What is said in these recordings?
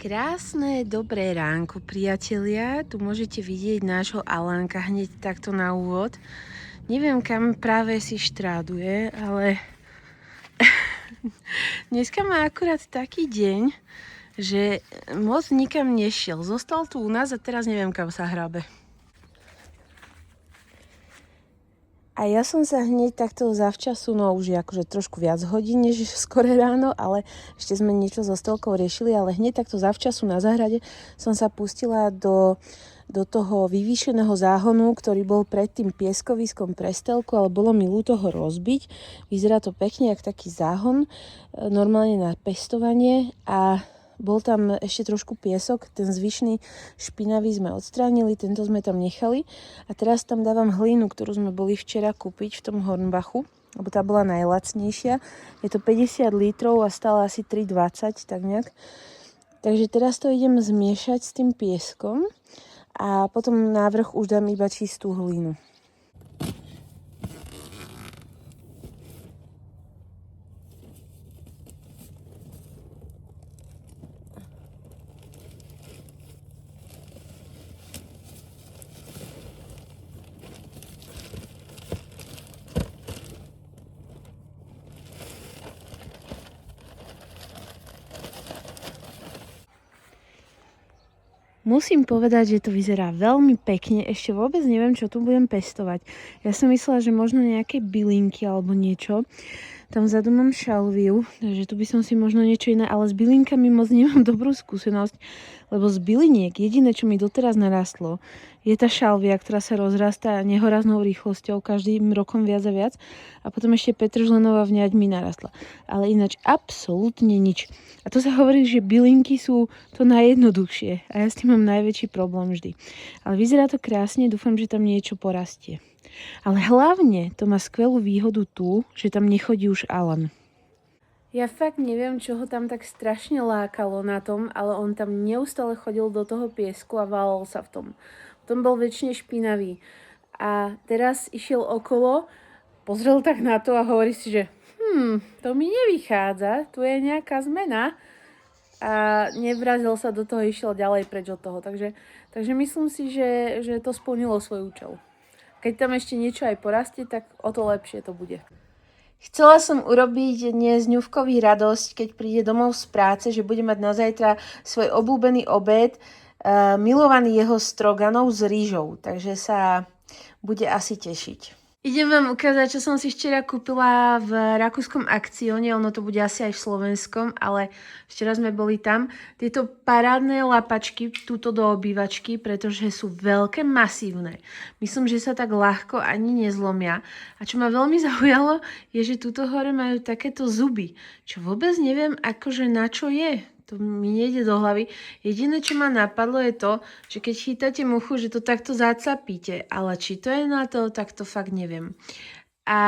Krásne, dobré ránko, priatelia. Tu môžete vidieť nášho Alánka hneď takto na úvod. Neviem, kam práve si štráduje, ale dneska má akurát taký deň, že moc nikam nešiel. Zostal tu u nás a teraz neviem, kam sa hrabe. A ja som sa hneď takto zavčasu, no už je akože trošku viac hodín, než skore ráno, ale ešte sme niečo so Stelkou riešili, ale hneď takto zavčasu na záhrade som sa pustila do toho vyvýšeného záhonu, ktorý bol pred tým pieskoviskom pre Stelku, ale bolo mi ľúto ho rozbiť. Vyzerá to pekne, jak taký záhon, normálne na pestovanie a bol tam ešte trošku piesok, ten zvyšný špinavý sme odstránili, tento sme tam nechali a teraz tam dávam hlínu, ktorú sme boli včera kúpiť v tom Hornbachu, lebo tá bola najlacnejšia. Je to 50 litrov a stála asi 3,20, tak nejak. Takže teraz to idem zmiešať s tým pieskom a potom na vrch už dám iba čistú hlínu. Musím povedať, že to vyzerá veľmi pekne. Ešte vôbec neviem, čo tu budem pestovať. Ja som myslela, že možno nejaké bylinky alebo niečo. Tam vzadu mám šalviu, takže tu by som si možno niečo iné, ale s bylinkami moc nemám dobrú skúsenosť, lebo z byliniek jediné, čo mi doteraz narastlo, je tá šalvia, ktorá sa rozrastá nehoraznou rýchlosťou, každým rokom viac a viac. A potom ešte petržlenová vňať mi narastla. Ale ináč absolútne nič. A to sa hovorí, že bylinky sú to najjednoduchšie. A ja s tým mám najväčší problém vždy. Ale vyzerá to krásne, dúfam, že tam niečo porastie. Ale hlavne to má skvelú výhodu tu, že tam nechodí už Alan. Ja fakt neviem, čo ho tam tak strašne lákalo na tom, ale on tam neustále chodil do toho piesku a válal sa v tom. Tom bol väčšine špinavý. A teraz išiel okolo, pozrel tak na to a hovorí si, že to mi nevychádza, tu je nejaká zmena. A nevrazil sa do toho, išiel ďalej preč od toho. Takže myslím si, že to splnilo svoj účel. Keď tam ešte niečo aj porastie, tak o to lepšie to bude. Chcela som urobiť dnes Ňufkovi radosť, keď príde domov z práce, že bude mať na zajtra svoj obľúbený obed, milovaný jeho stroganov s rýžou, takže sa bude asi tešiť. Idem vám ukázať, čo som si včera kúpila v rakúskom akcióne, ono to bude asi aj v slovenskom, ale včera sme boli tam. Tieto parádne lapačky túto do obývačky, pretože sú veľké, masívne. Myslím, že sa tak ľahko ani nezlomia. A čo ma veľmi zaujalo, je, že túto hore majú takéto zuby, čo vôbec neviem, akože na čo je. To mi nejde do hlavy. Jediné, čo ma napadlo, je to, že keď chytáte muchu, že to takto zacapíte. Ale či to je na to, tak to fakt neviem. A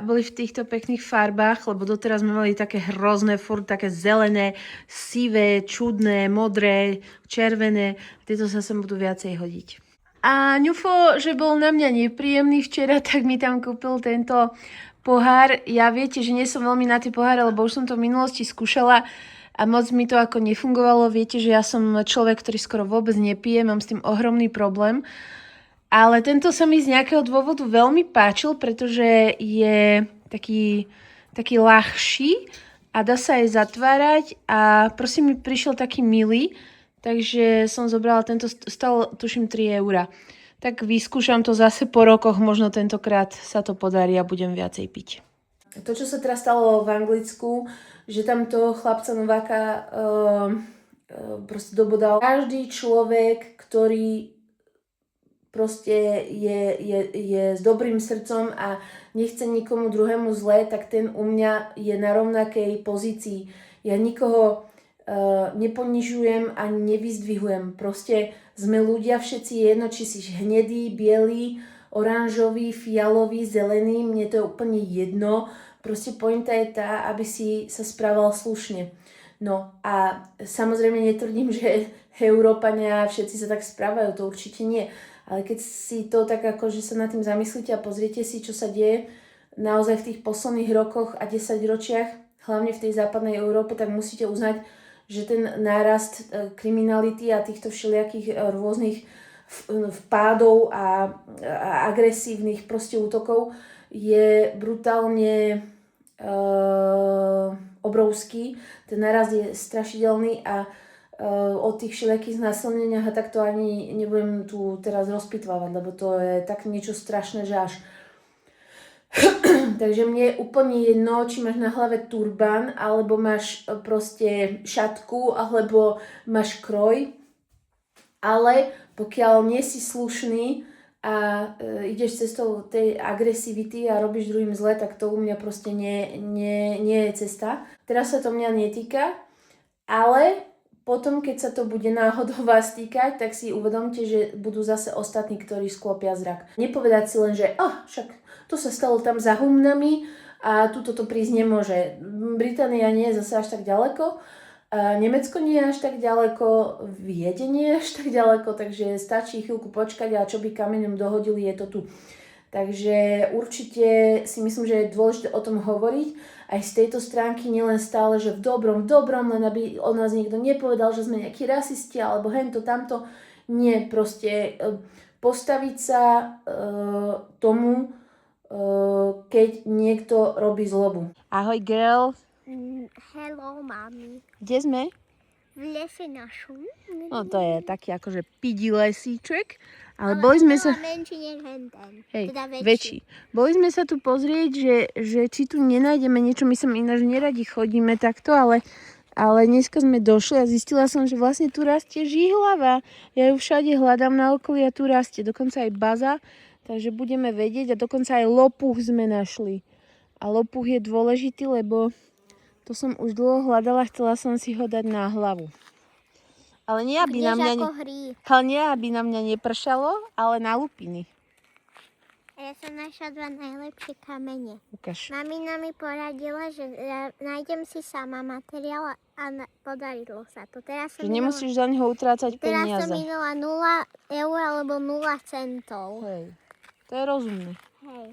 boli v týchto pekných farbách, lebo doteraz sme mali také hrozné, furt také zelené, sivé, čudné, modré, červené. Tieto sa sem budú viacej hodiť. A Ňufo, že bol na mňa nepríjemný včera, tak mi tam kúpil tento pohár. Ja viete, že nie som veľmi na tie poháre, lebo už som to v minulosti skúšala. A moc mi to ako nefungovalo. Viete, že ja som človek, ktorý skoro vôbec nepije, mám s tým ohromný problém. Ale tento sa mi z nejakého dôvodu veľmi páčil, pretože je taký ľahší a dá sa aj zatvárať a prosím mi prišiel taký milý, takže som zobrala tento, stal tuším 3 €. Tak vyskúšam to zase po rokoch, možno tentokrát sa to podarí a budem viacej piť. To, čo sa teraz stalo v Anglicku, že tam toho chlapca Nováka proste dobodal. Každý človek, ktorý proste je s dobrým srdcom a nechce nikomu druhému zle, tak ten u mňa je na rovnakej pozícii. Ja nikoho neponižujem ani nevyzdvihujem. Proste sme ľudia všetci jedno, či si hnedý, biely, oranžový, fialový, zelený, mne to je úplne jedno. Proste pointa je tá, aby si sa správal slušne. No a samozrejme netvrdím, že Európania všetci sa tak správajú, to určite nie. Ale keď si to tak akože sa nad tým zamyslíte a pozriete si, čo sa deje naozaj v tých posledných rokoch a 10 ročiach, hlavne v tej západnej Európe, tak musíte uznať, že ten nárast kriminality a týchto všelijakých rôznych vpádov a agresívnych proste útokov je brutálne obrovský. Ten nárast je strašidelný a o tých všelijakých znásilneniach a tak to ani nebudem tu teraz rozpitvávať, lebo to je tak niečo strašné, že až takže mne je úplne jedno, či máš na hlave turban, alebo máš proste šatku, alebo máš kroj. Ale pokiaľ nie si slušný a ideš cestou tej agresivity a robíš druhým zle, tak to u mňa proste nie je cesta. Teraz sa to mňa netýka, ale potom, keď sa to bude náhodou vás týkať, tak si uvedomte, že budú zase ostatní, ktorí sklopia zrak. Nepovedať si len, že však to sa stalo tam za humnami a tuto to prísť nemôže. Británia nie je zase až tak ďaleko, Nemecko nie je až tak ďaleko, Viedeň nie je až tak ďaleko, takže stačí chvíľku počkať a čo by kameňom dohodili, je to tu. Takže určite si myslím, že je dôležité o tom hovoriť aj z tejto stránky, nielen stále, že v dobrom, len aby o nás niekto nepovedal, že sme nejakí rasisti alebo hento, tamto. Nie, proste postaviť sa tomu, keď niekto robí zlobu. Ahoj, girl. Hello, mami. Kde sme? V lese našom. No to je taký akože pidi lesíček, ale boli sme sa... menší než henten. Hej, teda väčší. Boli sme sa tu pozrieť, že či tu nenájdeme niečo, my som ináč neradi chodíme takto, ale dneska sme došli a zistila som, že vlastne tu rastie žihlava. Ja ju všade hľadám na okolí a tu rastie, dokonca aj baza, takže budeme vedieť a dokonca aj lopuch sme našli. A lopuch je dôležitý, lebo to som už dlho hľadala, chcela som si ho dať na hlavu. Ale nie, aby na mňa nepršalo, ale na lupiny. A ja som našla 2 najlepšie kamene. Ukáž. Mamina mi poradila, že nájdem si sama materiál a podarilo sa to. Že nemusíš za neho utrácať peniaze. Teraz som minula 0 eur alebo 0 centov. Hej, to je rozumné. Hej.